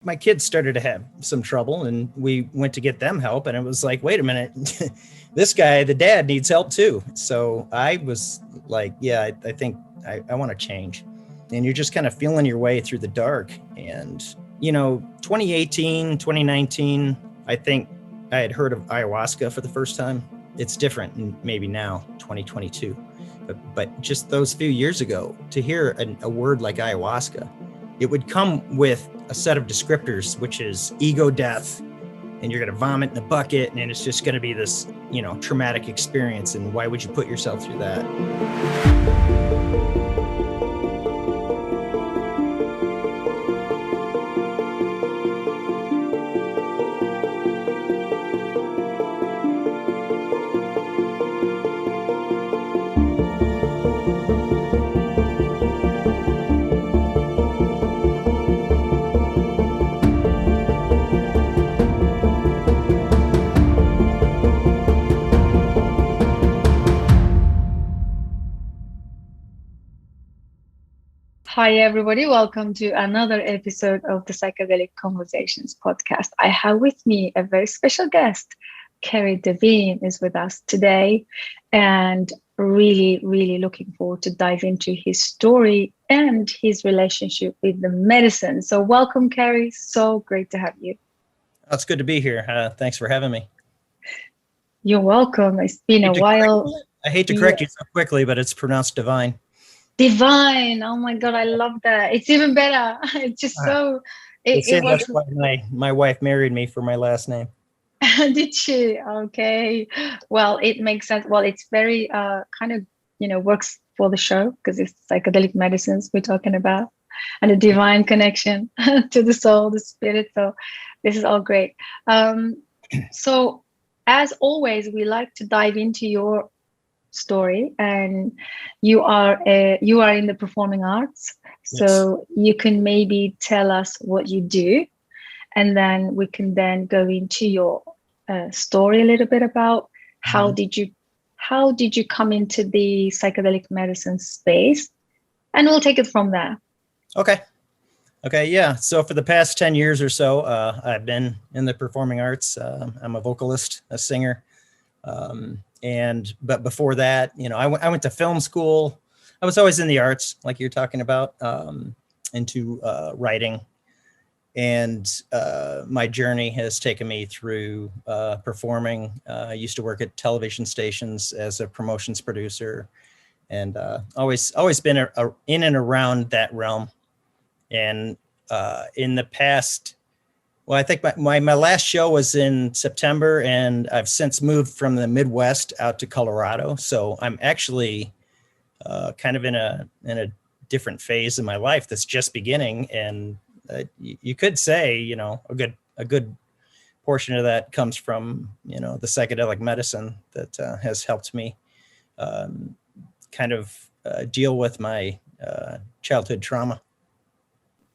my kids started to have some trouble, and we went to get them help, and it was like, wait a minute, this guy, the dad, needs help too. So I was like, yeah, I think I want to change. And you're just kind of feeling your way through the dark. And, 2018, 2019, I think I had heard of ayahuasca for the first time. It's different maybe now, 2022. But just those few years ago, to hear a word like ayahuasca, it would come with a set of descriptors, which is ego death, and you're going to vomit in a bucket, and it's just going to be this, traumatic experience. And why would you put yourself through that? Hi, everybody. Welcome to another episode of the Psychedelic Conversations podcast. I have with me a very special guest. Kerry Devine is with us today, and really, really looking forward to dive into his story and his relationship with the medicine. So welcome, Kerry. So great to have you. Oh, it's good to be here. Thanks for having me. You're welcome. It's been a while. I hate to correct you so quickly, but it's pronounced Devine. Divine. Oh my God, I love that. It's even better. It's just so. It was why my wife married me for my last name. Did she? Okay. Well, it makes sense. Well, it's very kind of works for the show because it's psychedelic medicines we're talking about, and a divine connection to the soul, the spirit. So this is all great. So as always, we like to dive into your story, and you are in the performing arts, so yes. You can maybe tell us what you do, and then we can then go into your story a little bit about how did you come into the psychedelic medicine space, and we'll take it from there. Okay, yeah. So for the past 10 years or so, I've been in the performing arts. I'm a vocalist, a singer. But before that, I went to film school. I was always in the arts, like you're talking about, into writing. And my journey has taken me through performing. I used to work at television stations as a promotions producer, and always been in and around that realm. And in the past, well, I think my last show was in September, and I've since moved from the Midwest out to Colorado. So I'm actually kind of in a different phase of my life that's just beginning. And you could say, a good portion of that comes from, the psychedelic medicine that has helped me kind of deal with my childhood trauma.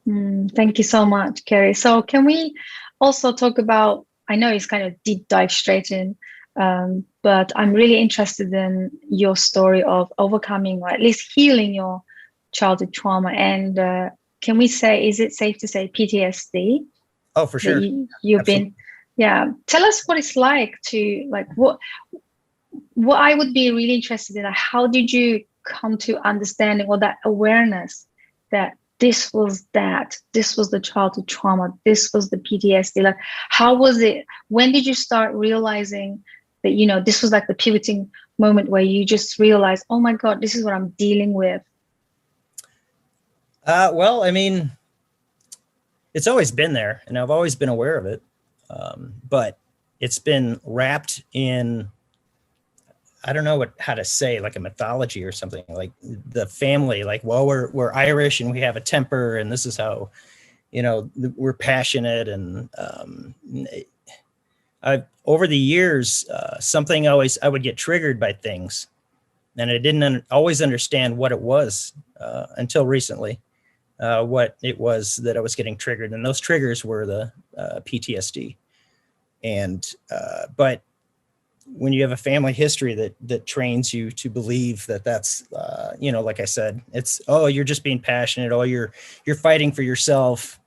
Thank you so much, Kerry. So can we also talk about, I know it's kind of deep dive straight in, but I'm really interested in your story of overcoming, or at least healing, your childhood trauma. And can we say, is it safe to say PTSD? Oh, for sure. You've been, yeah. Tell us what it's like to, what I would be really interested in, how did you come to understanding, or that awareness that this was the childhood trauma, this was the PTSD. How was it? When did you start realizing that, this was like the pivoting moment where you just realized, oh my God, this is what I'm dealing with? Well, I mean, it's always been there, and I've always been aware of it. But it's been wrapped in, I don't know how to say, like a mythology or something, like the family, we're Irish and we have a temper, and this is how, we're passionate. And over the years, I would get triggered by things, and I didn't always understand what it was until recently, what it was that I was getting triggered. And those triggers were the PTSD. And, but when you have a family history that trains you to believe that's, like I said, it's, oh, you're just being passionate. Oh, you're fighting for yourself.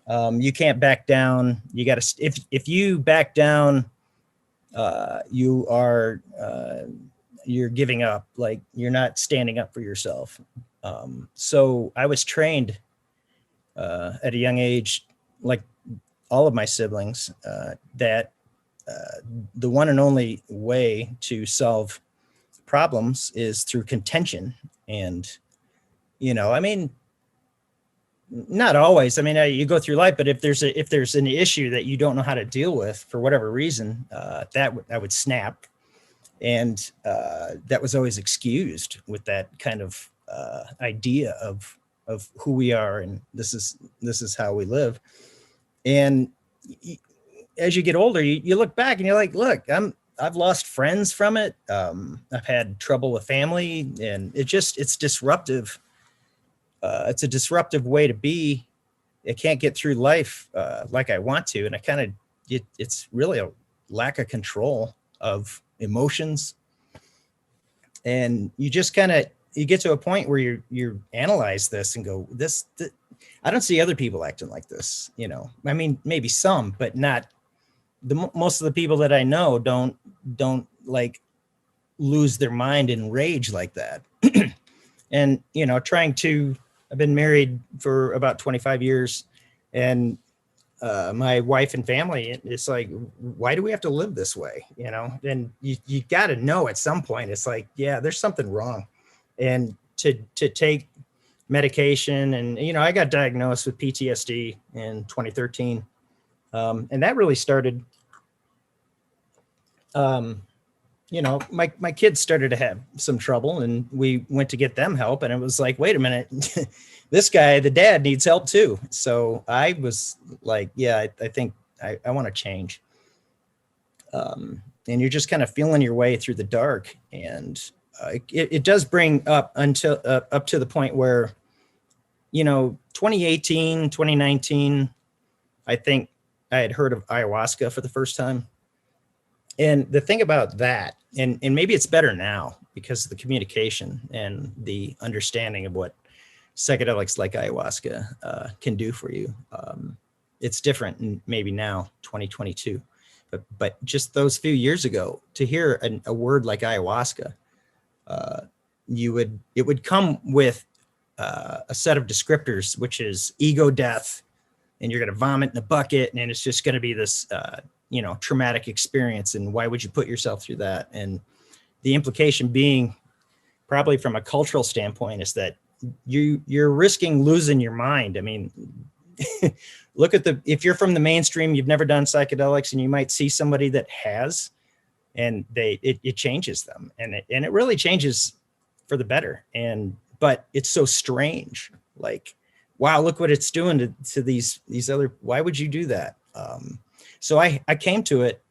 You can't back down. You got to, if you back down, you are, you're giving up, like you're not standing up for yourself. So I was trained at a young age, like all of my siblings, that the one and only way to solve problems is through contention. And, I mean, not always. I mean, you go through life, but if there's an issue that you don't know how to deal with for whatever reason, that would snap. And that was always excused with that kind of idea of who we are, and this is how we live. And as you get older, you look back and you're like, look, I've lost friends from it. I've had trouble with family, and it's disruptive. It's a disruptive way to be. I can't get through life like I want to, and it's really a lack of control of emotions. And you just you get to a point where you analyze this and go, I don't see other people acting like this. I mean, maybe some, but not most of the people that I know don't like lose their mind in rage like that. And, I've been married for about 25 years, and my wife and family, it's like, why do we have to live this way? And you got to know at some point, it's like, yeah, there's something wrong. And to take medication, and, I got diagnosed with PTSD in 2013. And that really started, my kids started to have some trouble, and we went to get them help. And it was like, wait a minute, this guy, the dad, needs help too. So I was like, yeah, I think I want to change. And you're just kind of feeling your way through the dark. And it does bring up up to the point where, 2018, 2019, I think I had heard of ayahuasca for the first time. And the thing about that, and maybe it's better now because of the communication and the understanding of what psychedelics like ayahuasca can do for you. It's different maybe now, 2022, but just those few years ago, to hear a word like ayahuasca, it would come with a set of descriptors, which is ego death, and you're going to vomit in a bucket, and it's just going to be this traumatic experience. And why would you put yourself through that? And the implication being, probably from a cultural standpoint, is that you're risking losing your mind. I mean, look at if you're from the mainstream, you've never done psychedelics, and you might see somebody that has, and it changes them, and it really changes for the better. But it's so strange, like, wow, look what it's doing to these other, why would you do that? So I came to it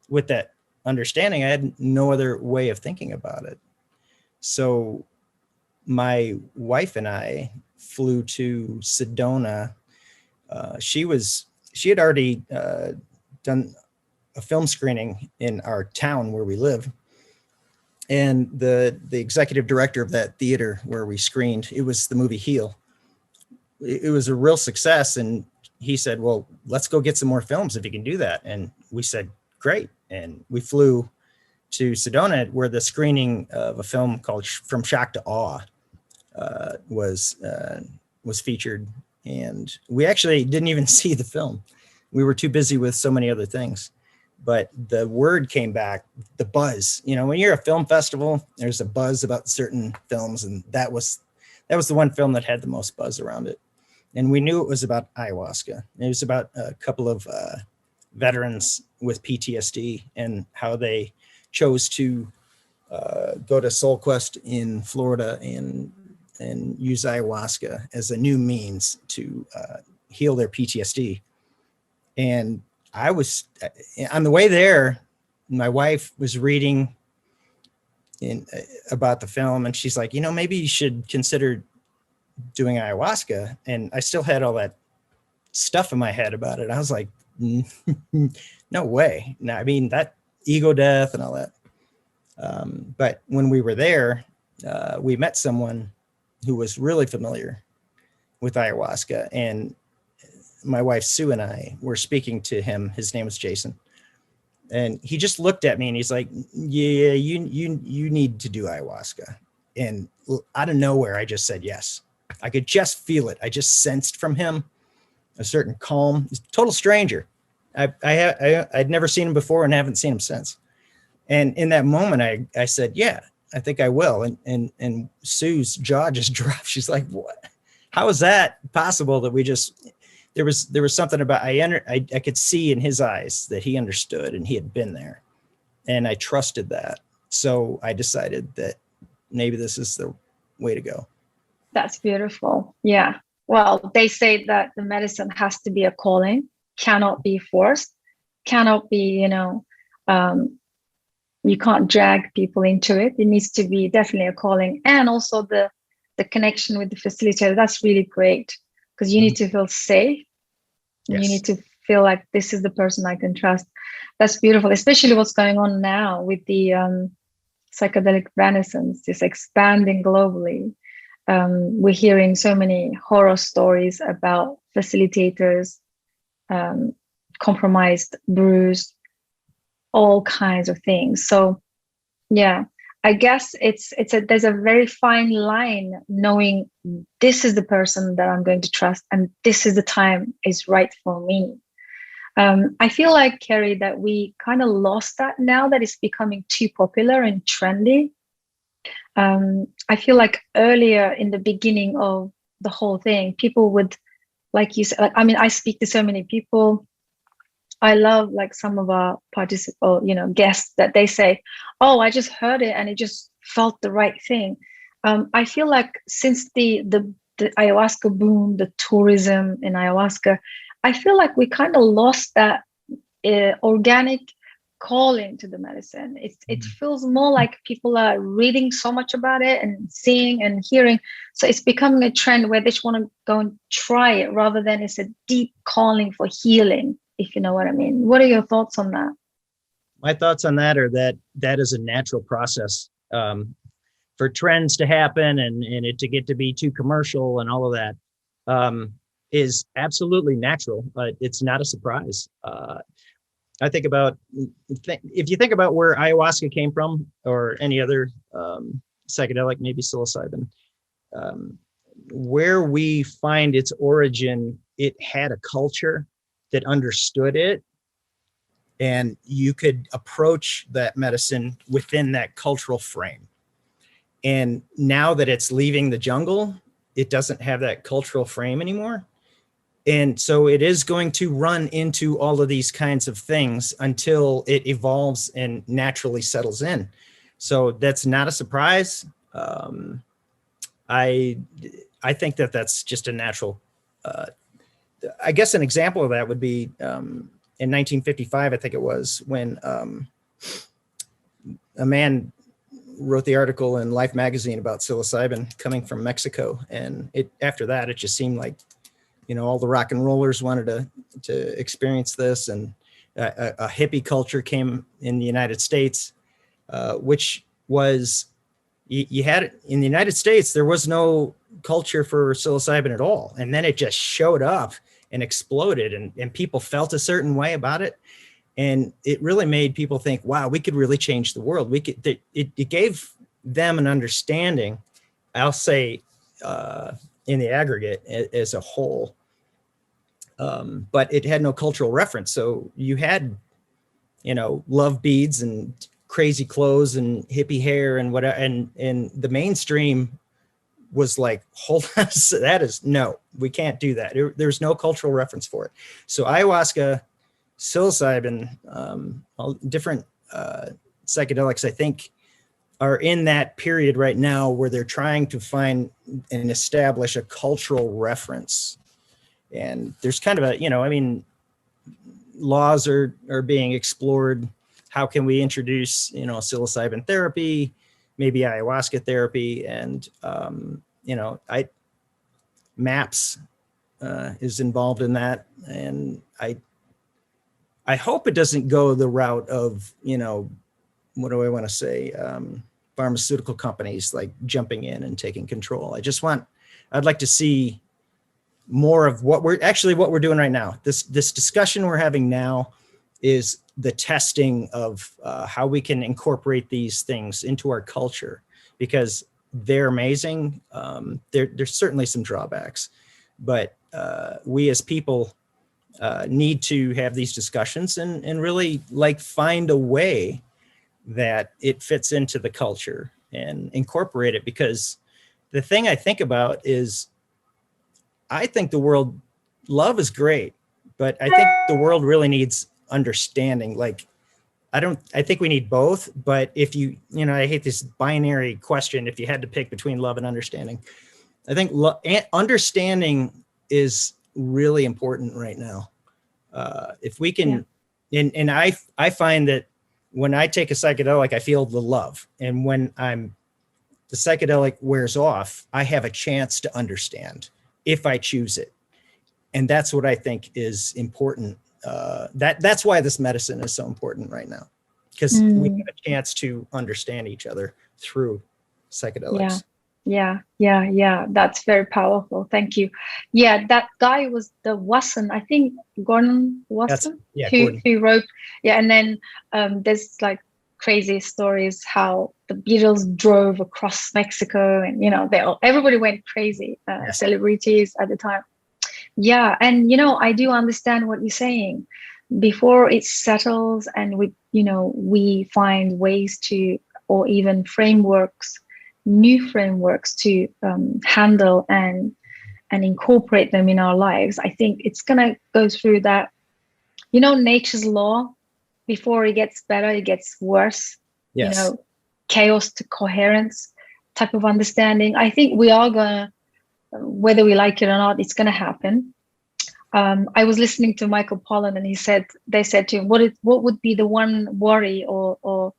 with that understanding. I had no other way of thinking about it. So my wife and I flew to Sedona. She had already done a film screening in our town where we live. And the executive director of that theater where we screened, it was the movie Heal. It was a real success. And he said, well, let's go get some more films if you can do that. And we said, great. And we flew to Sedona, where the screening of a film called From Shock to Awe was featured. And we actually didn't even see the film. We were too busy with so many other things. But the word came back, the buzz. When you're at a film festival, there's a buzz about certain films, and that was the one film that had the most buzz around it. And we knew it was about ayahuasca. It was about a couple of veterans with PTSD and how they chose to go to Soul Quest in Florida and use ayahuasca as a new means to heal their PTSD. And I was on the way there, my wife was reading about the film, and she's like, maybe you should consider doing ayahuasca. And I still had all that stuff in my head about it. I was like, no way. No, I mean, that ego death and all that. But when we were there, we met someone who was really familiar with ayahuasca, and my wife Sue and I were speaking to him. His name was Jason, and he just looked at me and he's like, "Yeah, you need to do ayahuasca." And out of nowhere, I just said yes. I could just feel it. I just sensed from him a certain calm. He's a total stranger. I'd never seen him before and haven't seen him since. And in that moment, I said, "Yeah, I think I will." And Sue's jaw just dropped. She's like, "What? How is that possible that we just?" There was something about I could see in his eyes that he understood and he had been there, and I trusted that. So I decided that maybe this is the way to go. That's beautiful. Yeah. Well, they say that the medicine has to be a calling, cannot be forced, cannot be, you can't drag people into it. It needs to be definitely a calling. And also the connection with the facilitator. That's really great, because you need to feel safe. And you need to feel like this is the person I can trust. That's beautiful, especially what's going on now with the psychedelic renaissance, just expanding globally. We're hearing so many horror stories about facilitators, compromised, bruised, all kinds of things. So yeah, I guess there's a very fine line knowing this is the person that I'm going to trust and this is the time is right for me. I feel like, Kerry, that we kind of lost that now that it's becoming too popular and trendy. I feel like earlier in the beginning of the whole thing, people would, like you said, I speak to so many people. I love like some of our guests that they say, "Oh, I just heard it and it just felt the right thing." I feel like since the ayahuasca boom, the tourism in ayahuasca, I feel like we kind of lost that organic calling to the medicine. It feels more like people are reading so much about it and seeing and hearing. So it's becoming a trend where they just want to go and try it rather than it's a deep calling for healing, if you know what I mean. What are your thoughts on that? My thoughts on that are that is a natural process for trends to happen and it to get to be too commercial and all of that is absolutely natural, but it's not a surprise. I think about, if you think about where ayahuasca came from or any other psychedelic, maybe psilocybin, where we find its origin, it had a culture that understood it, and you could approach that medicine within that cultural frame. And now that it's leaving the jungle, it doesn't have that cultural frame anymore. And so it is going to run into all of these kinds of things until it evolves and naturally settles in. So that's not a surprise. I think that that's just a natural, I guess an example of that would be in 1955, I think it was, when a man wrote the article in Life magazine about psilocybin coming from Mexico. And after that, it just seemed like, all the rock and rollers wanted to experience this, and a hippie culture came in the United States, which was, you had in the United States, there was no culture for psilocybin at all. And then it just showed up and exploded, and people felt a certain way about it. And it really made people think, wow, we could really change the world. It gave them an understanding, I'll say, in the aggregate as a whole. But it had no cultural reference. So you had, love beads and crazy clothes and hippie hair and whatever. And the mainstream was like, hold on, no, we can't do that. There's no cultural reference for it. So ayahuasca, psilocybin, all different psychedelics, I think, are in that period right now where they're trying to find and establish a cultural reference. And there's kind of a, laws are being explored. How can we introduce, psilocybin therapy, maybe ayahuasca therapy, and, MAPS is involved in that. And I hope it doesn't go the route of, what do I want to say? Pharmaceutical companies like jumping in and taking control. I'd like to see more of what we're doing right now. This discussion we're having now is the testing of how we can incorporate these things into our culture, because they're amazing. There's certainly some drawbacks, but we as people need to have these discussions and really like find a way that it fits into the culture and incorporate it. Because the thing I think about is, I think love is great, but I think the world really needs understanding. Like, I think we need both, but if I hate this binary question, if you had to pick between love and understanding, I think understanding is really important right now. If we can, and I find that when I take a psychedelic, I feel the love. And when the psychedelic wears off, I have a chance to understand if I choose it. And that's what I think is important. That's why this medicine is so important right now, because we have a chance to understand each other through psychedelics. Yeah. That's very powerful. Thank you. Yeah, that guy was the Wasson, I think Gordon Wasson, who wrote. Yeah, and then there's like crazy stories how the Beatles drove across Mexico, and everybody went crazy. Celebrities at the time. Yeah, and I do understand what you're saying. Before it settles, and we find ways to, or even new frameworks to handle and incorporate them in our lives. I think it's gonna go through that, nature's law. Before it gets better, it gets worse. Yes. Chaos to coherence type of understanding. I think we are gonna, whether we like it or not, it's gonna happen. I was listening to Michael Pollan, and they said to him, what would be the one worry or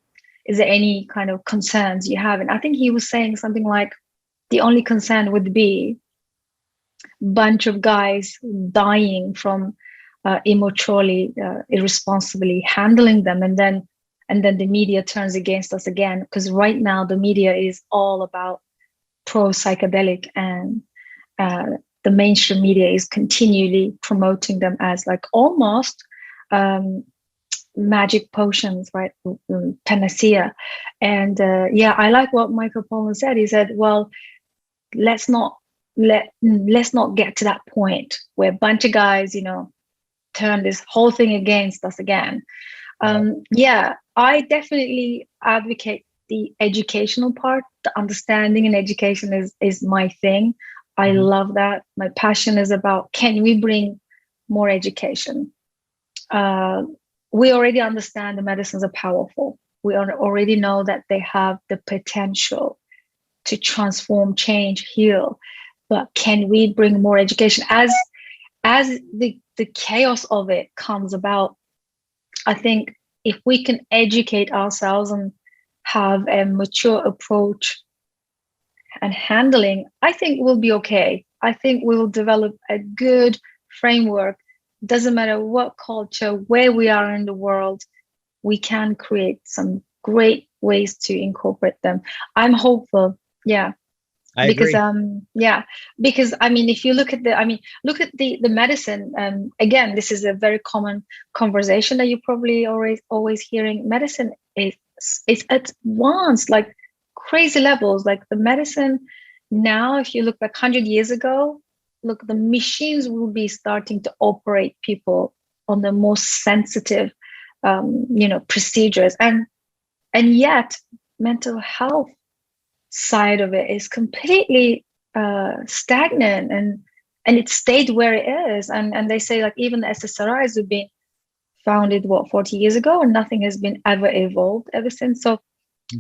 is there any kind of concerns you have? And I think he was saying something like, the only concern would be a bunch of guys dying from immaturely, irresponsibly handling them, and then the media turns against us again, because right now the media is all about pro psychedelic, and the mainstream media is continually promoting them as like almost magic potions, right? Panacea. And I like what Michael Pollan said. He said, well, let's not get to that point where a bunch of guys, turn this whole thing against us again. I definitely advocate the educational part. The understanding and education is my thing. I love that. My passion is about, can we bring more education? We already understand the medicines are powerful. We already know that they have the potential to transform, change, heal. But can we bring more education as the chaos of it comes about? I think if we can educate ourselves and have a mature approach and handling, I think we'll be okay. I think we'll develop a good framework. Doesn't matter what culture, where we are in the world, we can create some great ways to incorporate them. I'm hopeful. Yeah. I agree. Because I mean, if you look at the medicine, again, this is a very common conversation that you're probably always hearing. Medicine is advanced, like crazy levels. Like the medicine now, if you look back 100 years ago, look, the machines will be starting to operate people on the most sensitive, procedures, and yet mental health side of it is completely stagnant, and it stayed where it is. And they say, like, even the SSRIs have been founded 40 years ago, and nothing has been ever evolved ever since. So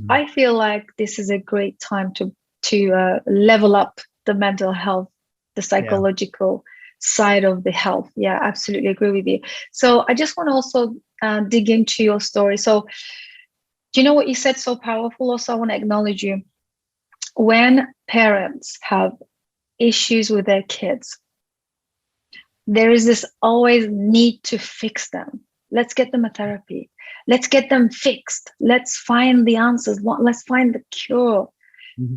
I feel like this is a great time to level up the mental health, the psychological side of the health. Yeah, absolutely agree with you. So I just want to also dig into your story. So do you know what you said so powerful? Also, I want to acknowledge you. When parents have issues with their kids, there is this always need to fix them. Let's get them a therapy. Let's get them fixed. Let's find the answers. Let's find the cure.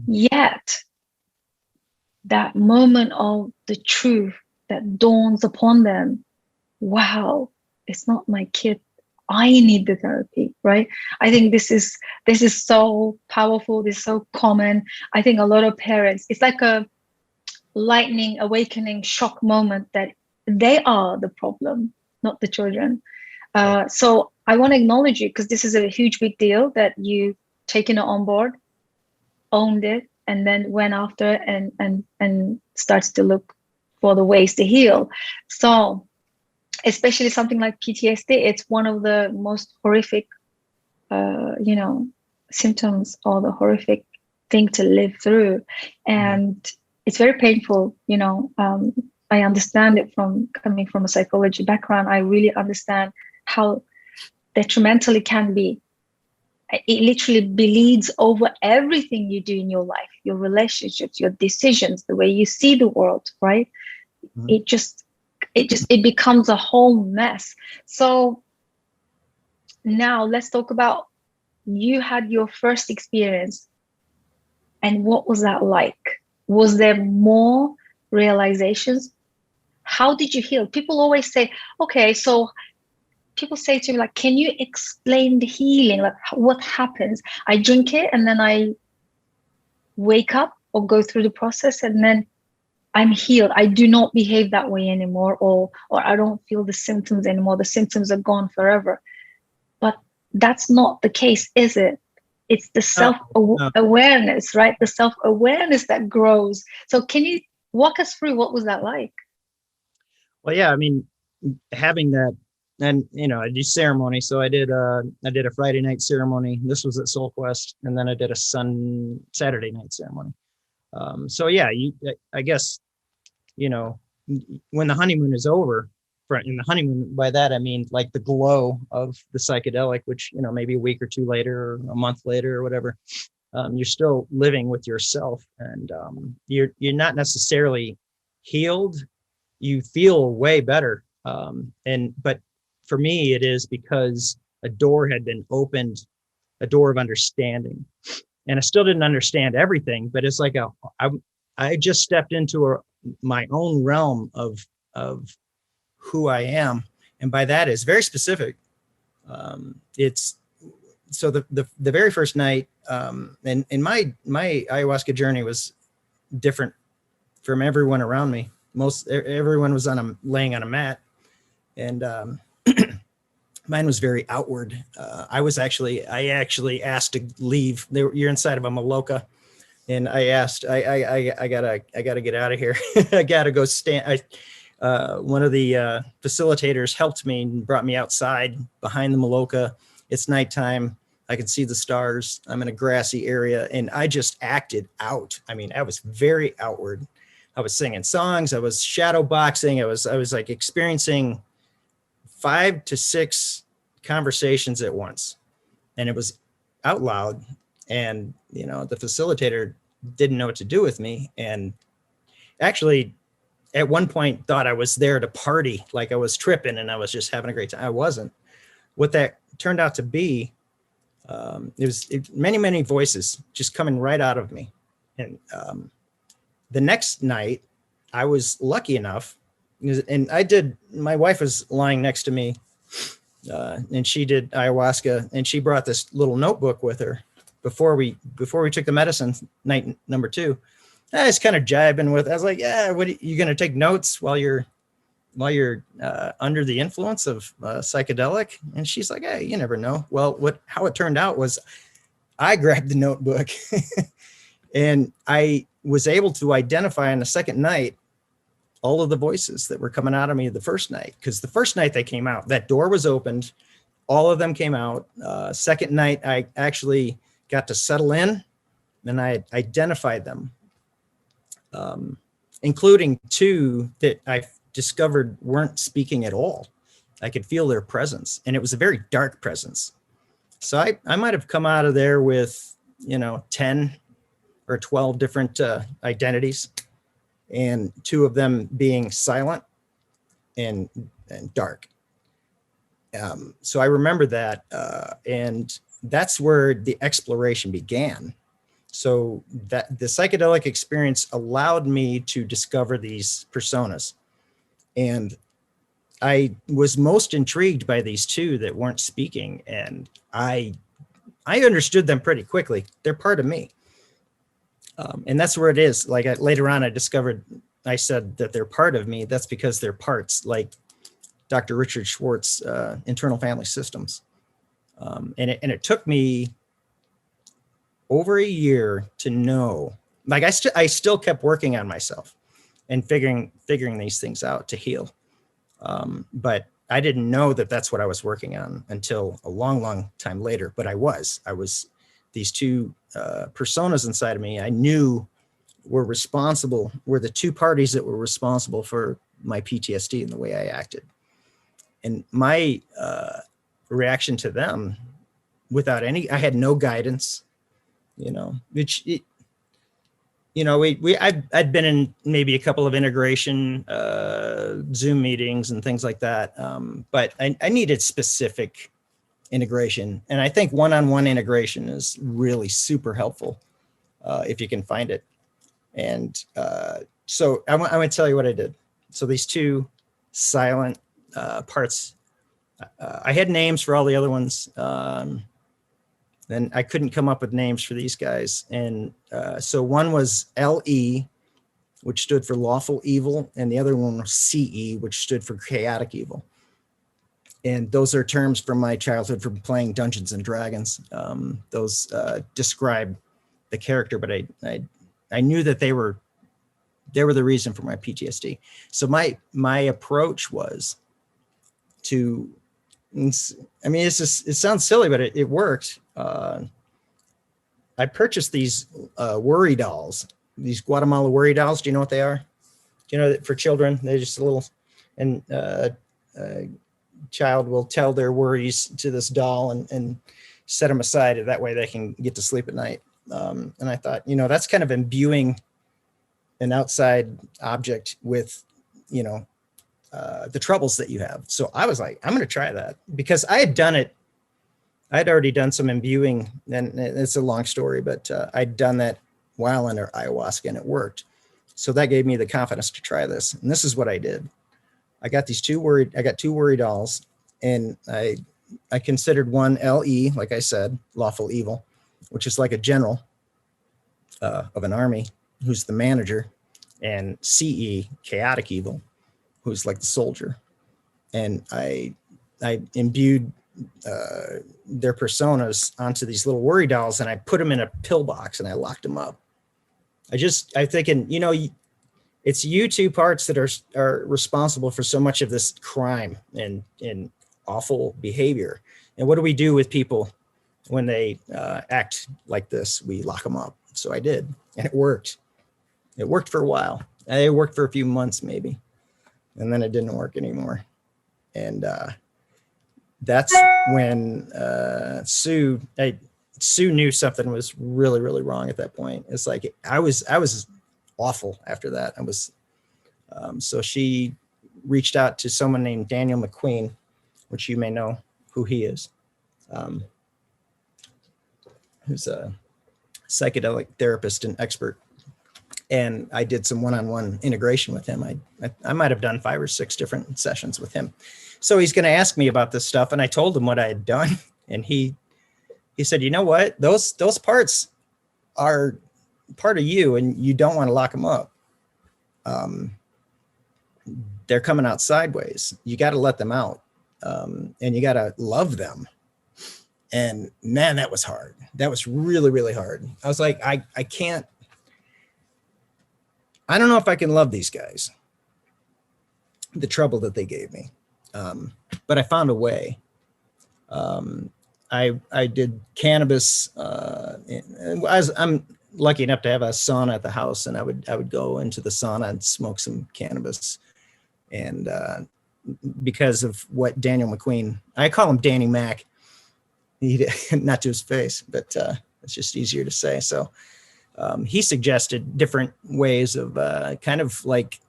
Yet, that moment of the truth, that dawns upon them. Wow, it's not my kid. I need the therapy, right? I think this is so powerful. This is so common. I think a lot of parents, it's like a lightning awakening shock moment that they are the problem, not the children. So I want to acknowledge you, because this is a huge big deal that you taken it on board, owned it, and then went after it and starts to look for the ways to heal. So especially something like PTSD, it's one of the most horrific, symptoms, or the horrific thing to live through. And it's very painful, I understand it from coming from a psychology background. I really understand how detrimental it can be. It literally bleeds over everything you do in your life, your relationships, your decisions, the way you see the world, right? It becomes a whole mess. So now let's talk about, you had your first experience, and what was that like? Was there more realizations? How did you heal? People always say, okay, so people say to me, like, can you explain the healing? Like, what happens? I drink it and then I wake up or go through the process and then I'm healed. I do not behave that way anymore, or I don't feel the symptoms anymore. The symptoms are gone forever. But that's not the case, is it? It's the self-awareness, right? The self-awareness that grows. So can you walk us through, what was that like? Well, yeah, I mean, having that, and I do ceremony. So I did a Friday night ceremony. This was at Soul Quest, and then I did a Saturday night ceremony. So yeah, I guess, when the honeymoon is over, in the honeymoon, by that I mean like the glow of the psychedelic, which maybe a week or two later, or a month later, or whatever, you're still living with yourself, and you're not necessarily healed. You feel way better, but for me, it is because a door had been opened, a door of understanding. And I still didn't understand everything, but it's like I just stepped into my own realm of who I am, and by that is very specific. It's so the very first night, and my ayahuasca journey was different from everyone around me. Everyone was laying on a mat, and mine was very outward. I actually asked to leave. You're inside of a maloka, and I asked, I gotta get out of here. I gotta go stand. One of the facilitators helped me and brought me outside behind the maloka. It's nighttime. I can see the stars. I'm in a grassy area, and I just acted out. I mean, I was very outward. I was singing songs. I was shadow boxing. I was like experiencing 5 to 6 conversations at once, and it was out loud. And the facilitator didn't know what to do with me, and actually at one point thought I was there to party, like I was tripping and I was just having a great time. I wasn't. What that turned out to be, it was many voices just coming right out of me. And the next night I was lucky enough, and my wife was lying next to me, and she did ayahuasca, and she brought this little notebook with her before we took the medicine, night number 2. I was kind of jibing with, I was like, yeah, what are you going to take notes while you're under the influence of psychedelic? And she's like, hey, you never know. Well, how it turned out was I grabbed the notebook and I was able to identify on the second night all of the voices that were coming out of me the first night. Because the first night they came out, that door was opened, all of them came out. Second night, I actually got to settle in, and I identified them, including 2 that I discovered weren't speaking at all. I could feel their presence, and it was a very dark presence. So I might have come out of there with, 10 or 12 different identities, and 2 of them being silent and dark. So I remember that, and that's where the exploration began. So that the psychedelic experience allowed me to discover these personas. And I was most intrigued by these two that weren't speaking, and I understood them pretty quickly. They're part of me. And that's where it is. Like later on, I said that they're part of me. That's because they're parts, like Dr. Richard Schwartz, internal family systems. And it took me over a year to know, like I still kept working on myself and figuring these things out to heal. But I didn't know that that's what I was working on until a long, long time later. But I was these two personas inside of me, I knew were the two parties that were responsible for my PTSD and the way I acted. And my reaction to them, I had no guidance, I'd been in maybe a couple of integration Zoom meetings and things like that. But I needed specific integration. And I think one-on-one integration is really super helpful if you can find it. And so I want to tell you what I did. So these two silent parts, I had names for all the other ones. Then I couldn't come up with names for these guys. And so one was LE, which stood for lawful evil. And the other one was CE, which stood for chaotic evil. And those are terms from my childhood from playing Dungeons and Dragons. Those describe the character, but I knew that they were the reason for my PTSD. So my approach was to, I mean, it sounds silly, but it worked. I purchased these worry dolls, these Guatemala worry dolls. Do you know what they are? Do you know that for children, they're just a little, and child will tell their worries to this doll and set them aside. And that way they can get to sleep at night. And I thought, that's kind of imbuing an outside object with, the troubles that you have. So I was like, I'm going to try that because I had done it. I'd already done some imbuing, and it's a long story, but I'd done that while under ayahuasca and it worked. So that gave me the confidence to try this. And this is what I did. I got two worry dolls, and I considered one LE, like I said, lawful evil, which is like a general of an army who's the manager, and CE, chaotic evil, who's like the soldier. And I imbued their personas onto these little worry dolls, and I put them in a pill box and I locked them up. I'm thinking, it's you two parts that are responsible for so much of this crime and awful behavior. And what do we do with people when they act like this? We lock them up. So I did, and it worked. It worked for a while. It worked for a few months maybe, and then it didn't work anymore. And that's when Sue knew something was really, really wrong at that point. It's like I was awful after that. I was so she reached out to someone named Daniel McQueen, which you may know who he is, who's a psychedelic therapist and expert. And I did some one-on-one integration with him. I might have done 5 or 6 different sessions with him. So he's going to ask me about this stuff. And I told him what I had done. And he said, you know what, those parts are part of you, and you don't want to lock them up. They're coming out sideways. You got to let them out. And you got to love them. And man, that was hard. That was really, really hard. I was like, I don't know if I can love these guys, the trouble that they gave me. But I found a way. I did cannabis. I'm lucky enough to have a sauna at the house, and I would go into the sauna and smoke some cannabis. And because of what Daniel McQueen, I call him Danny Mac, not to his face, but it's just easier to say. So he suggested different ways of kind of like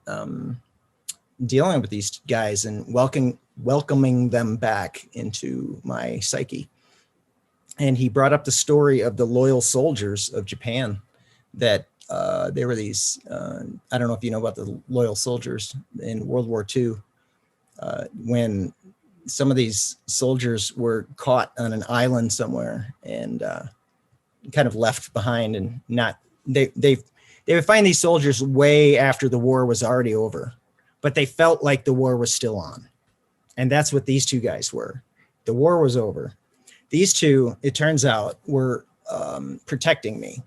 dealing with these guys and welcoming them back into my psyche. And he brought up the story of the loyal soldiers of Japan that They were these, I don't know if you know about the loyal soldiers in World War II, when some of these soldiers were caught on an island somewhere and kind of left behind, and not, they would find these soldiers way after the war was already over, but they felt like the war was still on. And that's what these two guys were. The war was over. These two, it turns out, were protecting me.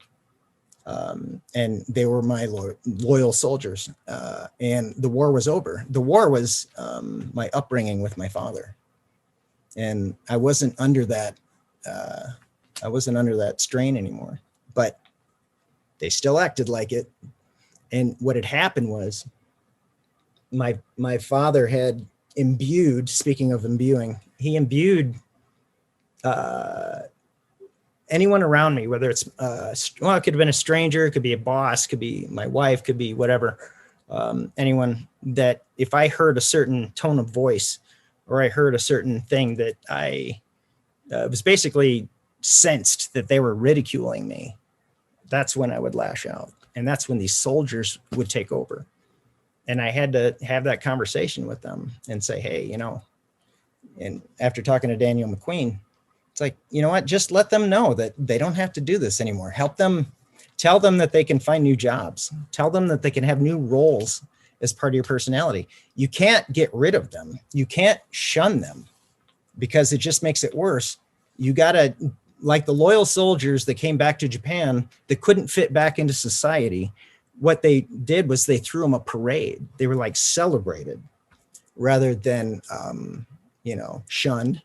And they were my loyal soldiers. And the war was over. The war was my upbringing with my father. And I wasn't under that. I wasn't under that strain anymore, but they still acted like it. And what had happened was my father had imbued, speaking of imbuing, he imbued anyone around me, whether it's, well, it could have been a stranger, it could be a boss, could be my wife, could be whatever, anyone, that if I heard a certain tone of voice or I heard a certain thing that I was basically sensed that they were ridiculing me, that's when I would lash out. And that's when these soldiers would take over. And I had to have that conversation with them and say, hey, you know, and after talking to Daniel McQueen, it's like, you know what, just let them know that they don't have to do this anymore. Help them, tell them that they can find new jobs. Tell them that they can have new roles as part of your personality. You can't get rid of them. You can't shun them because it just makes it worse. You gotta, like the loyal soldiers that came back to Japan that couldn't fit back into society, what they did was they threw them a parade. They were like celebrated rather than, you know, shunned.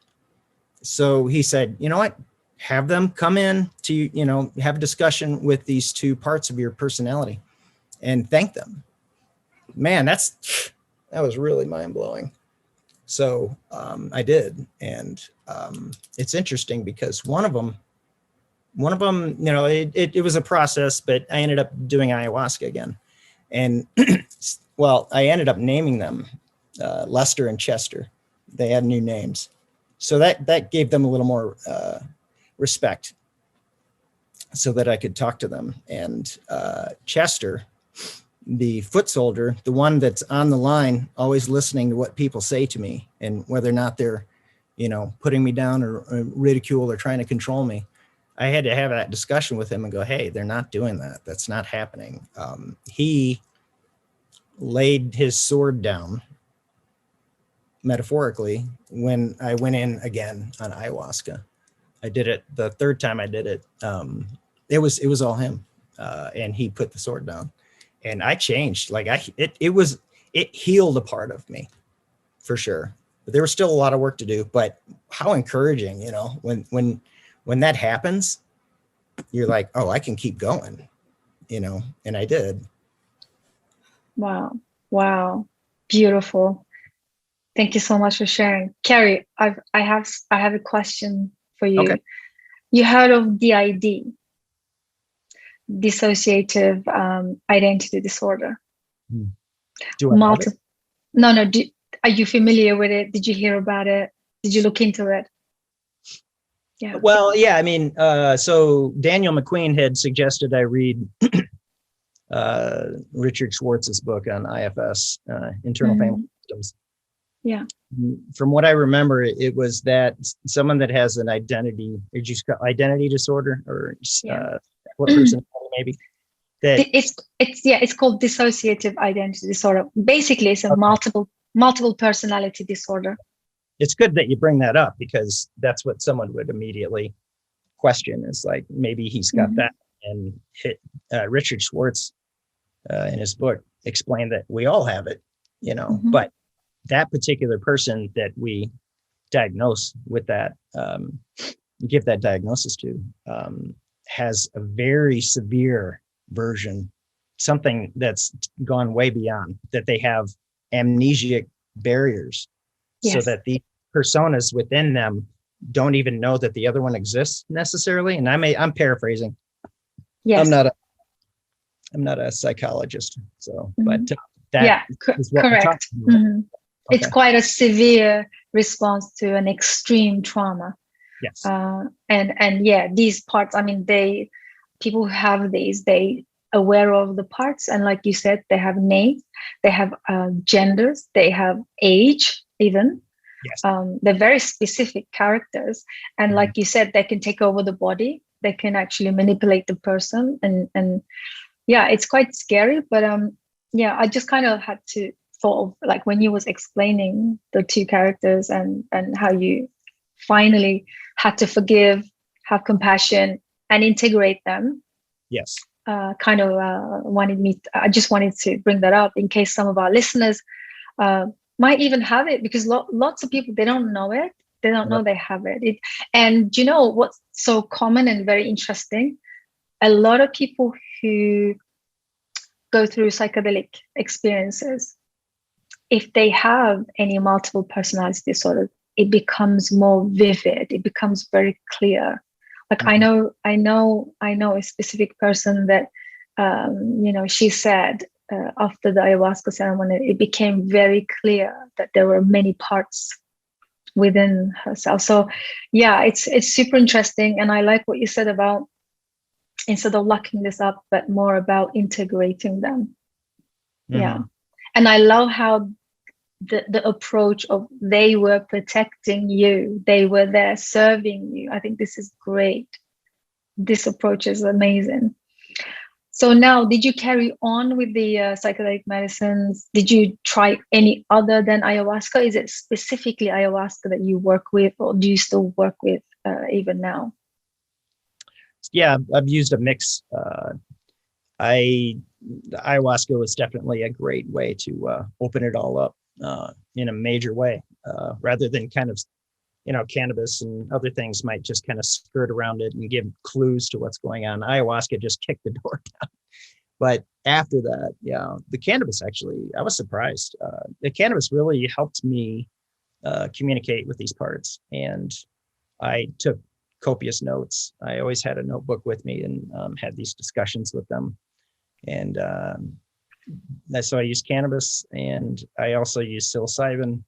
So he said, you know what, have them come in to, you know, have a discussion with these two parts of your personality and thank them. Man, that was really mind blowing. So I did. And it's interesting because one of them, you know, it was a process, but I ended up doing ayahuasca again. And well, I ended up naming them Lester and Chester. They had new names. So that gave them a little more respect so that I could talk to them. And Chester, the foot soldier, the one that's on the line, always listening to what people say to me and whether or not they're, you know, putting me down or ridicule or trying to control me. I had to have that discussion with him and go, hey, they're not doing that. That's not happening. He laid his sword down, metaphorically, when I went in again on ayahuasca. I did it the third time I did it. It was all him, and he put the sword down, and I changed. Like it healed a part of me, for sure. But there was still a lot of work to do. But how encouraging, you know, when that happens, you're like, oh, I can keep going, you know, and I did. Wow, beautiful. Thank you so much for sharing. Kerry, I have a question for you. Okay. You heard of DID, dissociative identity disorder? Do I have it? No. Are you familiar with it? Did you hear about it? Did you look into it? Yeah. Well, yeah, I mean, so Daniel McQueen had suggested I read Richard Schwartz's book on IFS, internal family systems. Yeah. From what I remember, it was that someone that has an identity disorder or what personality maybe. That it's called dissociative identity disorder. Basically, it's a multiple personality disorder. It's good that you bring that up because that's what someone would immediately question, is like, maybe he's got that. And Richard Schwartz in his book explained that we all have it, you know, but that particular person that we diagnose with that, give that diagnosis to, has a very severe version, something that's gone way beyond, that they have amnesic barriers. Yes. So that the personas within them don't even know that the other one exists necessarily. And I'm paraphrasing. Yes. I'm not a psychologist, so but that is what correct. Okay. It's quite a severe response to an extreme trauma. Yes. And yeah, these parts, I mean, people who have these, they aware of the parts. And like you said, they have names, they have genders, they have age even. Yes. They're very specific characters. And like you said, they can take over the body. They can actually manipulate the person. And yeah, it's quite scary. But yeah, I just kind of had to thought of, like, when you was explaining the two characters and how you finally had to forgive, have compassion, and integrate them. Yes. I just wanted to bring that up in case some of our listeners might even have it, because lots of people, they don't know it. They don't know they have it. And you know what's so common and very interesting? A lot of people who go through psychedelic experiences, if they have any multiple personality disorder, it becomes more vivid. It becomes very clear. Like I know a specific person that, she said after the ayahuasca ceremony, it became very clear that there were many parts within herself. So yeah, it's super interesting. And I like what you said about, instead of locking this up, but more about integrating them. Yeah. And I love how the approach of, they were protecting you, they were there serving you. I think this is great. This approach is amazing. So now, did you carry on with the psychedelic medicines? Did you try any other than ayahuasca? Is it specifically ayahuasca that you work with, or do you still work with even now? Yeah, I've used a mix. Ayahuasca was definitely a great way to open it all up in a major way, rather than kind of, cannabis and other things might just kind of skirt around it and give clues to what's going on. Ayahuasca just kicked the door down. But after that, yeah, the cannabis, actually, I was surprised. The cannabis really helped me communicate with these parts. And I took copious notes. I always had a notebook with me and had these discussions with them. And so I used cannabis, and I also used psilocybin.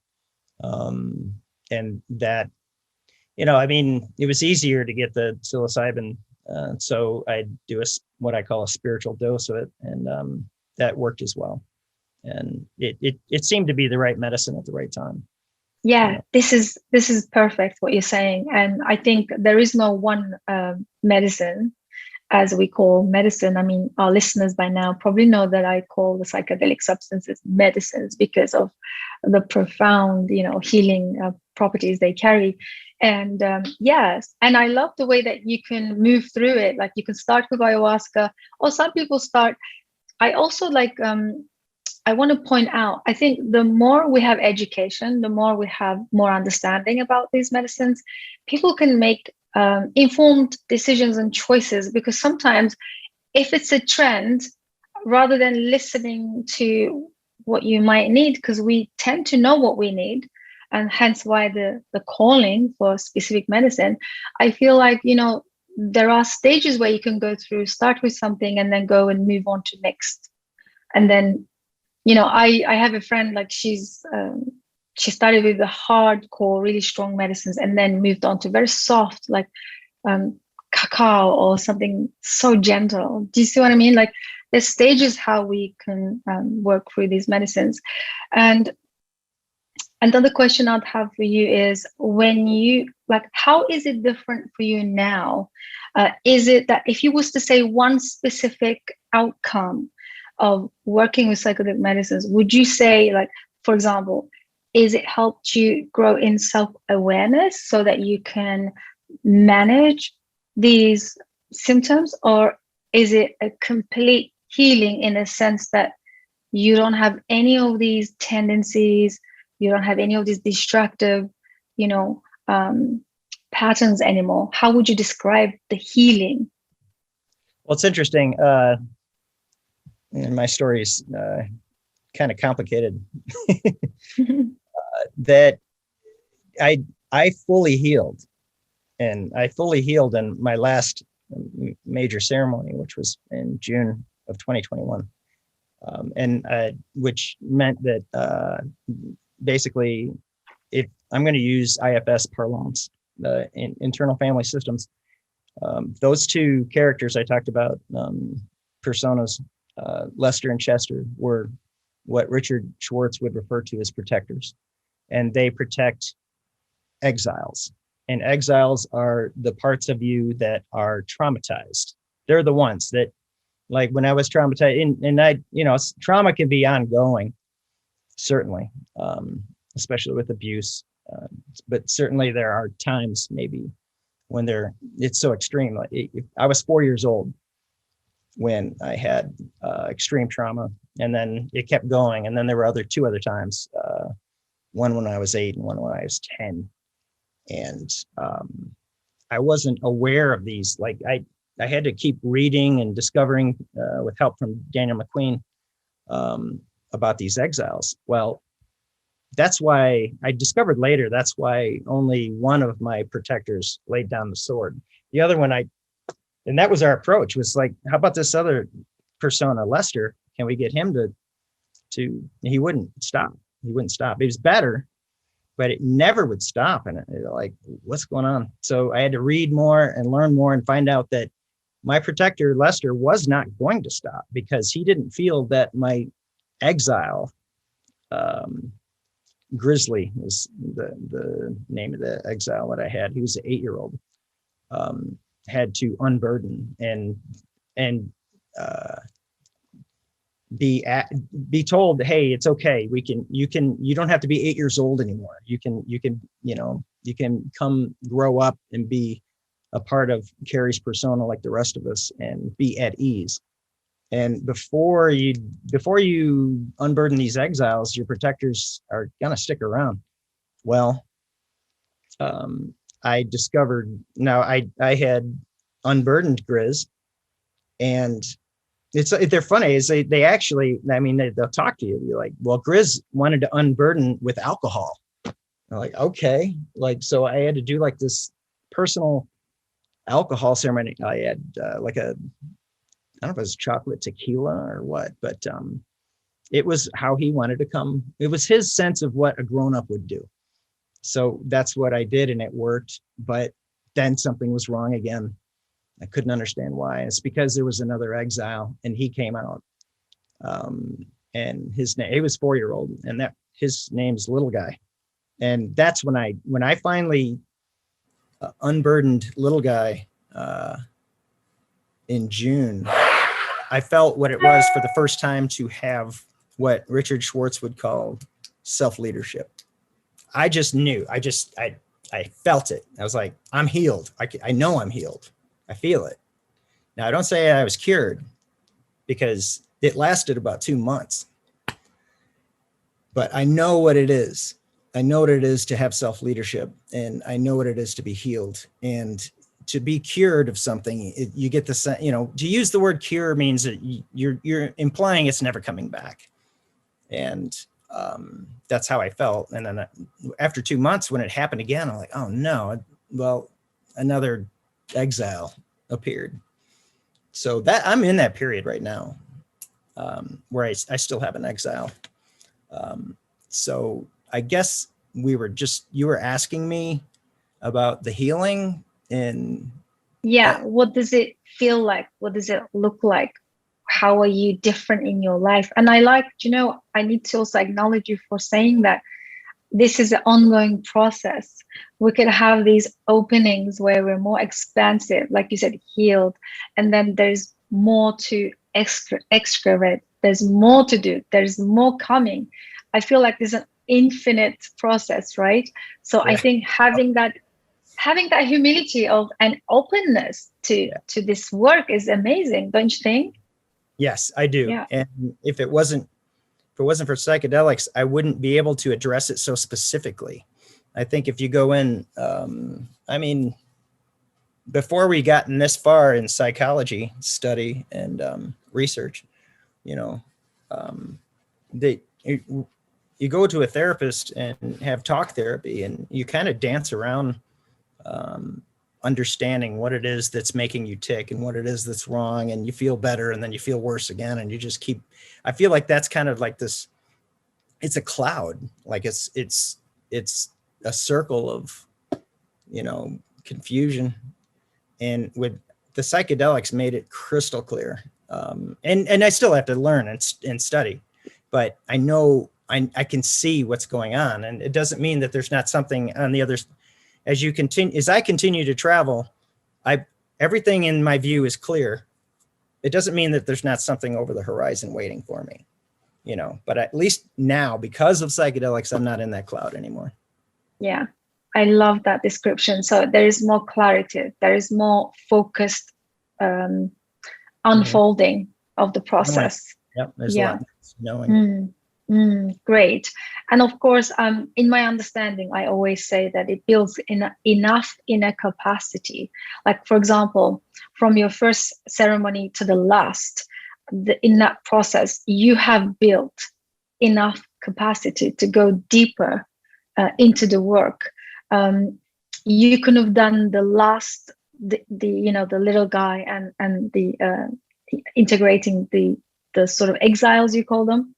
And that, it was easier to get the psilocybin. So I'd do what I call a spiritual dose of it. And that worked as well. And it seemed to be the right medicine at the right time. Yeah, this is perfect what you're saying. And I think there is no one medicine, as we call medicine. I mean, our listeners by now probably know that I call the psychedelic substances medicines because of the profound, healing properties they carry. And yes, and I love the way that you can move through it. Like, you can start with ayahuasca, or some people start. I also like, I want to point out, I think the more we have education, the more we have more understanding about these medicines, people can make informed decisions and choices. Because sometimes if it's a trend, rather than listening to what you might need, because we tend to know what we need, and hence why the calling for specific medicine, I feel like, there are stages where you can go through, start with something and then go and move on to next. And then, I have a friend, like, she started with the hardcore, really strong medicines, and then moved on to very soft, like cacao or something so gentle. Do you see what I mean? Like, there's stages how we can work through these medicines. And another question I'd have for you is, how is it different for you now? Is it that if you was to say one specific outcome of working with psychedelic medicines, would you say, like, for example, is it helped you grow in self-awareness so that you can manage these symptoms? Or is it a complete healing in a sense that you don't have any of these tendencies, you don't have any of these destructive, patterns anymore? How would you describe the healing? Well, it's interesting. And my story is kind of complicated. That I fully healed, and I fully healed in my last major ceremony, which was in June of 2021, which meant that basically, if I'm going to use IFS parlance, internal family systems, those two characters I talked about personas, Lester and Chester, were what Richard Schwartz would refer to as protectors. And they protect exiles. And exiles are the parts of you that are traumatized. They're the ones that, like when I was traumatized, and I, trauma can be ongoing, certainly, especially with abuse. But certainly there are times maybe when it's so extreme. Like I was 4 years old when I had extreme trauma, and then it kept going. And then there were two other times, one when I was 8 and one when I was 10. And I wasn't aware of these. Like I had to keep reading and discovering with help from Daniel McQueen about these exiles. Well, that's why I discovered later, that's why only one of my protectors laid down the sword. The other one, and that was our approach, was like, how about this other persona, Lester? Can we get him to, he wouldn't stop. He wouldn't stop. It was better, but it never would stop. And like, what's going on? So I had to read more and learn more and find out that my protector, Lester, was not going to stop because he didn't feel that my exile, Grizzly was the name of the exile that I had. He was an 8-year-old, had to unburden and be told, hey, it's okay. You don't have to be 8 years old anymore. You can come grow up and be a part of Kerry's persona like the rest of us and be at ease. And before you unburden these exiles, your protectors are gonna stick around. Well, I discovered, now I had unburdened Grizz, and they're funny, is they actually, I mean, they'll talk to you. You're like, well, Grizz wanted to unburden with alcohol. I'm like, okay. Like, so I had to do like this personal alcohol ceremony. I had I don't know if it was chocolate tequila or what, but it was how he wanted to come. It was his sense of what a grown-up would do. So that's what I did, and it worked. But then something was wrong again. I couldn't understand why. It's because there was another exile, and he came out. And his name, he was 4-year-old, and his name's Little Guy. And that's when I finally unburdened Little Guy in June. I felt what it was for the first time to have what Richard Schwartz would call self-leadership. I just knew, I felt it. I was like, I'm healed. I know I'm healed. I feel it. Now, I don't say I was cured because it lasted about 2 months, but I know what it is. I know what it is to have self-leadership, and I know what it is to be healed. And to be cured of something, you get the, to use the word cure means that you're implying it's never coming back. And that's how I felt. And then after 2 months, when it happened again, I'm like, oh no, well, another exile appeared. So that I'm in that period right now, where I still have an exile. So I guess you were asking me about the healing. Yeah, what does it feel like? What does it look like? How are you different in your life? And I need to also acknowledge you for saying that this is an ongoing process. We could have these openings where we're more expansive, like you said, healed, and then there's more to excavate. There's more to do. There's more coming. I feel like there's an infinite process, right? So yeah. I think having that humility of an openness to this work is amazing, don't you think? Yes, I do. Yeah. And if it wasn't for psychedelics, I wouldn't be able to address it so specifically. I think if you go in, before we gotten this far in psychology study and research, you go to a therapist and have talk therapy, and you kind of dance around understanding what it is that's making you tick and what it is that's wrong, and you feel better, and then you feel worse again, and you just keep. I feel like that's kind of like this. It's a cloud, like it's a circle of, confusion, and with the psychedelics made it crystal clear. And I still have to learn and study, but I know I can see what's going on, and it doesn't mean that there's not something on the other. As I continue to travel, everything in my view is clear. It doesn't mean that there's not something over the horizon waiting for me, but at least now, because of psychedelics, I'm not in that cloud anymore. Yeah, I love that description. So there is more clarity, there is more focused unfolding of the process. Yep, there's a lot knowing. Great. And of course, in my understanding, I always say that it builds enough inner capacity. Like, for example, from your first ceremony to the last, in that process, you have built enough capacity to go deeper into the work. You could have done the last, the little guy and the integrating the sort of exiles, you call them.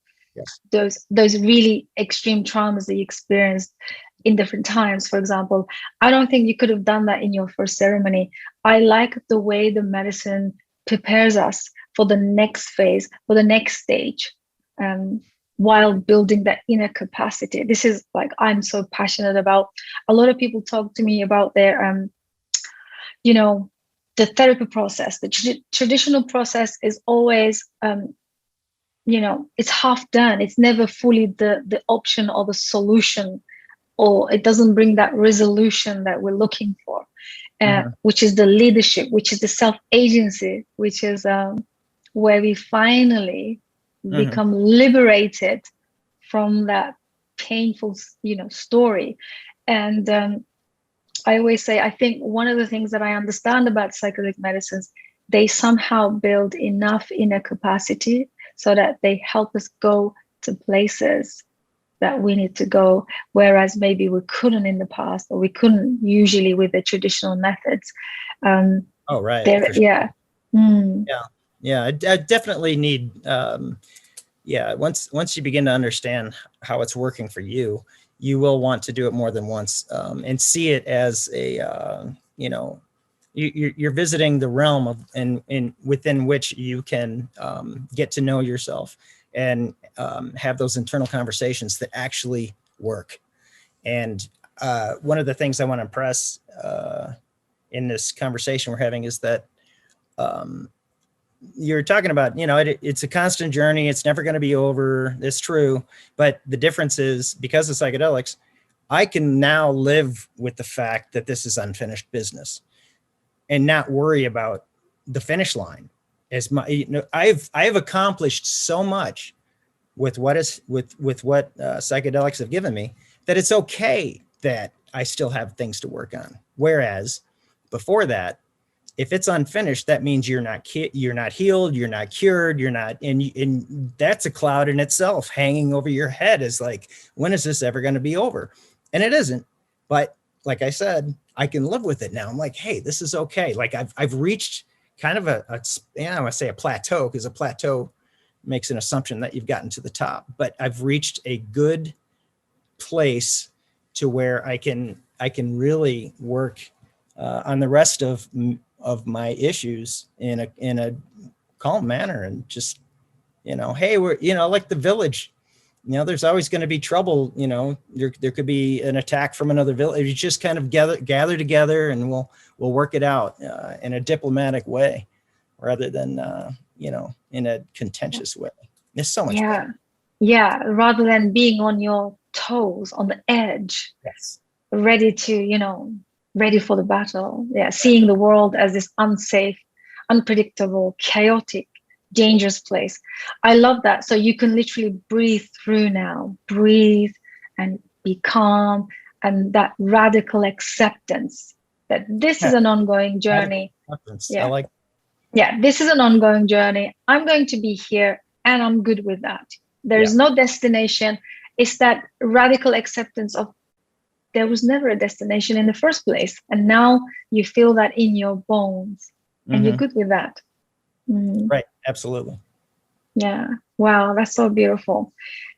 Yes. Those really extreme traumas that you experienced in different times. For example, I don't think you could have done that in your first ceremony. I like the way the medicine prepares us for the next phase, for the next stage, while building that inner capacity. This is like, I'm so passionate about. A lot of people talk to me about their, the therapy process. The traditional process is always, it's half done. It's never fully the option or the solution, or it doesn't bring that resolution that we're looking for, which is the leadership, which is the self-agency, which is where we finally become liberated from that painful, story. And I always say, I think one of the things that I understand about psychedelic medicines, they somehow build enough inner capacity so that they help us go to places that we need to go, whereas maybe we couldn't in the past, or we couldn't usually with the traditional methods. Oh, right. Yeah. Yeah. I definitely need, once you begin to understand how it's working for you, you will want to do it more than once, and see it as a, you're visiting the realm of within which you can get to know yourself and have those internal conversations that actually work. And one of the things I want to impress in this conversation we're having is that you're talking about, it's a constant journey. It's never going to be over. It's true. But the difference is, because of psychedelics, I can now live with the fact that this is unfinished business and not worry about the finish line. I've accomplished so much with what psychedelics have given me, that it's okay that I still have things to work on. Whereas before that, if it's unfinished, that means you're not healed, you're not cured, and that's a cloud in itself hanging over your head. Is like, when is this ever going to be over? And it isn't. But like I said, I can live with it now. I'm like, hey, this is okay. Like I've reached kind of I want to say a plateau, because a plateau makes an assumption that you've gotten to the top, but I've reached a good place to where I can really work on the rest of my issues in a calm manner, and just, hey, we're, like the village, there's always going to be trouble. There could be an attack from another village. You just kind of gather together, and we'll work it out in a diplomatic way, rather than in a contentious way. It's so much better. Yeah, rather than being on your toes, on the edge. Yes. Ready to, ready for the battle. Yeah, seeing the world as this unsafe, unpredictable, chaotic, dangerous place. I love that. So you can literally breathe through now, breathe and be calm, and that radical acceptance that this is an ongoing journey. I like. Yeah, this is an ongoing journey. I'm going to be here, and I'm good with that. There is no destination. It's that radical acceptance of there was never a destination in the first place. And now you feel that in your bones, and you're good with that. Right. Absolutely. Yeah. Wow. That's so beautiful.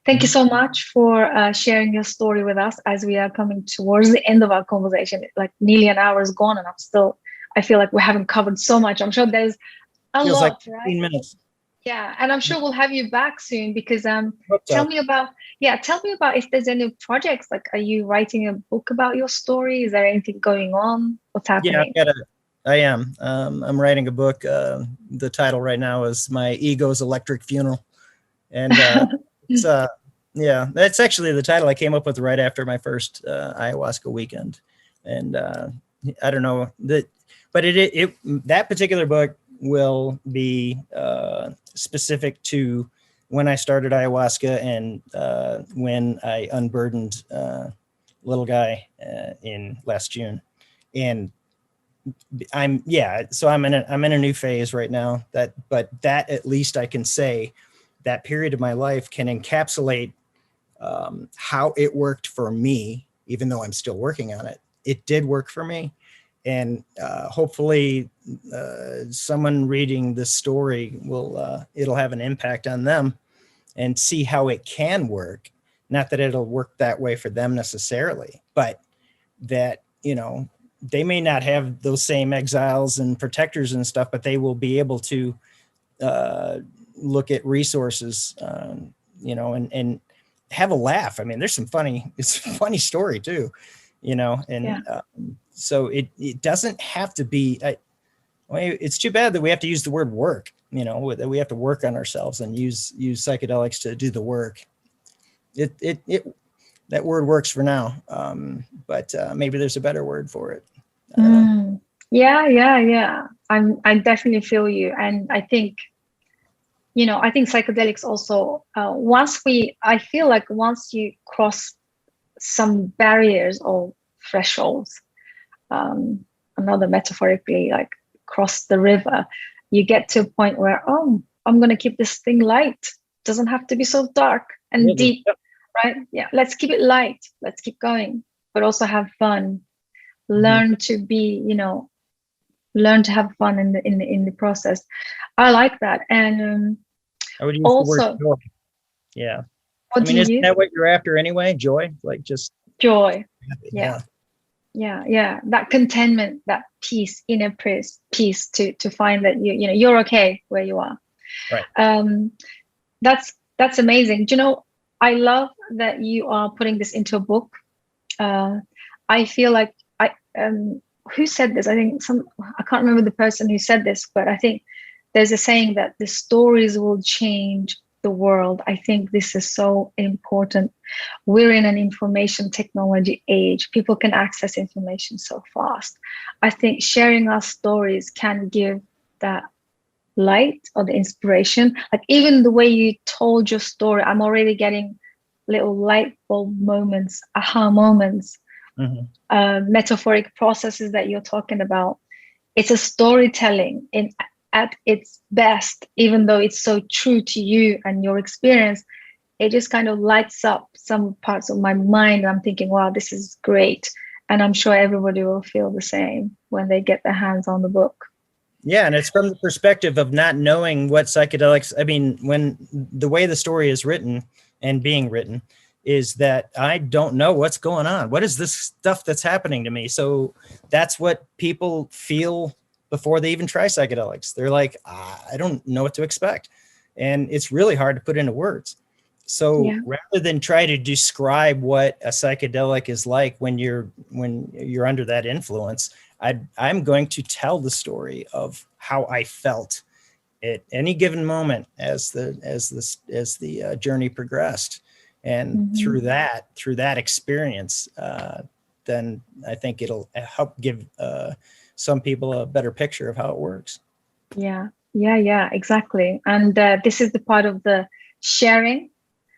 Thank you so much for sharing your story with us, as we are coming towards the end of our conversation. Like nearly an hour is gone, and I feel like we haven't covered so much. I'm sure there's a lot, like 15 minutes. Yeah, and I'm sure we'll have you back soon because Hope so. tell me about if there's any projects. Like, are you writing a book about your story? Is there anything going on? What's happening? Yeah, I am. I'm writing a book. The title right now is My Ego's Electric Funeral. And it's yeah, that's actually the title I came up with right after my first ayahuasca weekend. And I don't know that, but that particular book will be specific to when I started ayahuasca and when I unburdened little guy in last June. And so I'm in a new phase right now, but that at least I can say that period of my life can encapsulate how it worked for me, even though I'm still working on it. It did work for me. And hopefully someone reading this story it'll have an impact on them and see how it can work. Not that it'll work that way for them necessarily, but that, they may not have those same exiles and protectors and stuff, but they will be able to look at resources, and have a laugh. I mean, it's a funny story too, so it doesn't have to be, it's too bad that we have to use the word work, that we have to work on ourselves and use psychedelics to do the work. That word works for now. But maybe there's a better word for it. Yeah. I definitely feel you. And I think, I think psychedelics also, I feel like once you cross some barriers or thresholds, another metaphorically, like cross the river, you get to a point where, I'm going to keep this thing light. It doesn't have to be so dark and deep. Right? Yeah. Let's keep it light. Let's keep going, but also have fun. Learn to be, learn to have fun in the process. I like that. And I would use also, the word joy. Yeah. Isn't that what you're after anyway? Joy, like just joy. Yeah. That contentment, that peace, inner peace to find that you're okay where you are. Right. That's amazing. I love that you are putting this into a book. I feel like who said this? I think I can't remember the person who said this, but I think there's a saying that the stories will change the world. I think this is so important. We're in an information technology age. People can access information so fast. I think sharing our stories can give that light or the inspiration. Like even the way you told your story, I'm already getting little light bulb moments, aha moments, metaphoric processes that you're talking about. It's a storytelling at its best, even though it's so true to you and your experience. It just kind of lights up some parts of my mind. I'm thinking, wow, this is great. And I'm sure everybody will feel the same when they get their hands on the book. Yeah, and it's from the perspective of not knowing what psychedelics, when the way the story is written and being written is that I don't know what's going on. What is this stuff that's happening to me? So that's what people feel before they even try psychedelics. They're like, I don't know what to expect. And it's really hard to put into words. So rather than try to describe what a psychedelic is like when you're under that influence, I'm going to tell the story of how I felt at any given moment as the journey progressed, and through that experience, then I think it'll help give some people a better picture of how it works. Yeah, exactly. And this is the part of the sharing,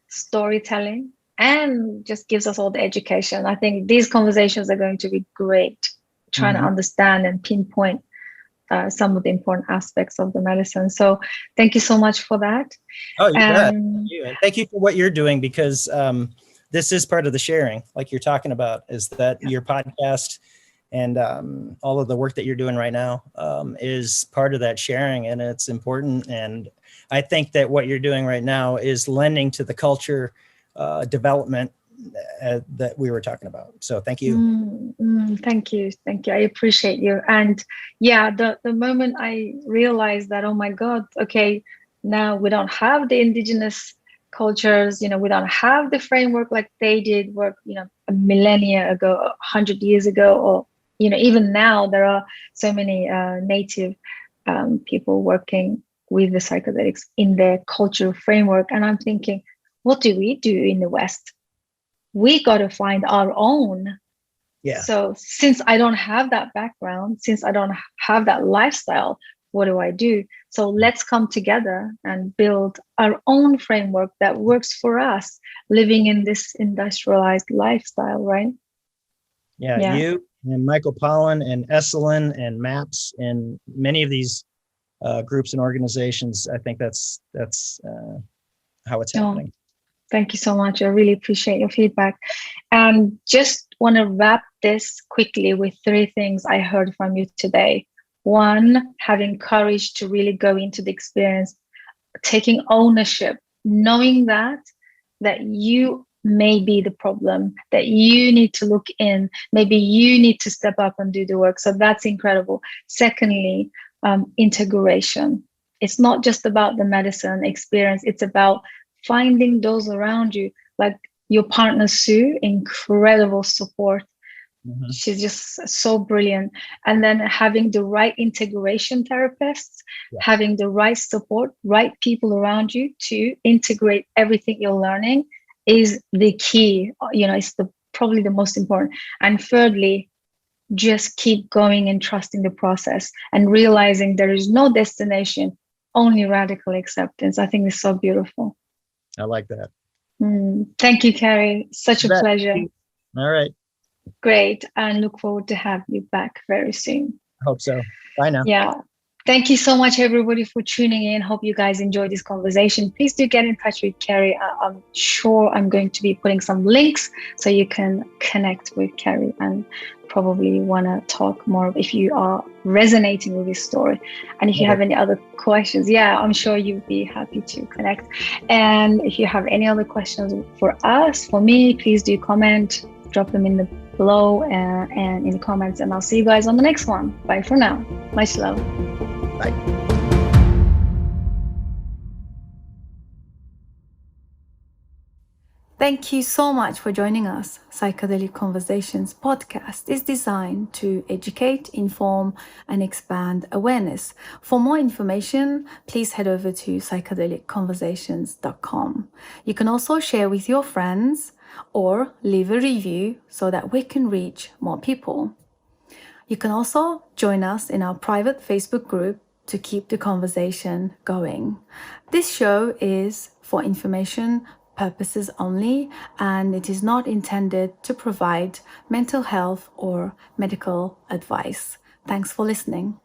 storytelling, and just gives us all the education. I think these conversations are going to be great, trying to understand and pinpoint some of the important aspects of the medicine. So thank you so much for that. Oh, you bet. And thank you for what you're doing, because this is part of the sharing, like you're talking about, is that your podcast and all of the work that you're doing right now is part of that sharing, and it's important. And I think that what you're doing right now is lending to the culture development that we were talking about. So thank you. Thank you. I appreciate you. And yeah, the moment I realized that, oh my God, okay, Now we don't have the indigenous cultures, we don't have the framework like they did work, a millennia ago, 100 years ago, or, even now there are so many native people working with the psychedelics in their cultural framework. And I'm thinking, what do we do in the West? We got to find our own. Yeah. So since I don't have that background, since I don't have that lifestyle, what do I do? So let's come together and build our own framework that works for us living in this industrialized lifestyle, right? Yeah. You and Michael Pollan and Esalen and MAPS and many of these groups and organizations, I think that's how it's happening. Thank you so much. I really appreciate your feedback. And just want to wrap this quickly with 3 things I heard from you today. 1, having courage to really go into the experience, taking ownership, knowing that you may be the problem, that you need to look in, maybe you need to step up and do the work. So that's incredible. Secondly, integration. It's not just about the medicine experience, it's about finding those around you, like your partner Sue, incredible support. Mm-hmm. She's just so brilliant. And then having the right integration therapists, having the right support, right people around you to integrate everything you're learning is the key. It's probably the most important. And thirdly, just keep going and trusting the process and realizing there is no destination, only radical acceptance. I think it's so beautiful. I like that. Thank you, Kerry. Such a pleasure. All right. Great. And look forward to have you back very soon. I hope so. Bye now. Yeah. Thank you so much, everybody, for tuning in. Hope you guys enjoyed this conversation. Please do get in touch with Kerry. I'm sure I'm going to be putting some links so you can connect with Kerry and probably want to talk more if you are resonating with this story. And if you have any other questions, I'm sure you'd be happy to connect. And if you have any other questions for us, for me, please do comment, drop them in the below and in the comments, and I'll see you guys on the next one. Bye for now. Much love. Bye. Thank you so much for joining us. Psychedelic Conversations podcast is designed to educate, inform, and expand awareness. For more information, please head over to psychedelicconversations.com. You can also share with your friends or leave a review so that we can reach more people. You can also join us in our private Facebook group to keep the conversation going. This show is for information purposes only, and it is not intended to provide mental health or medical advice. Thanks for listening.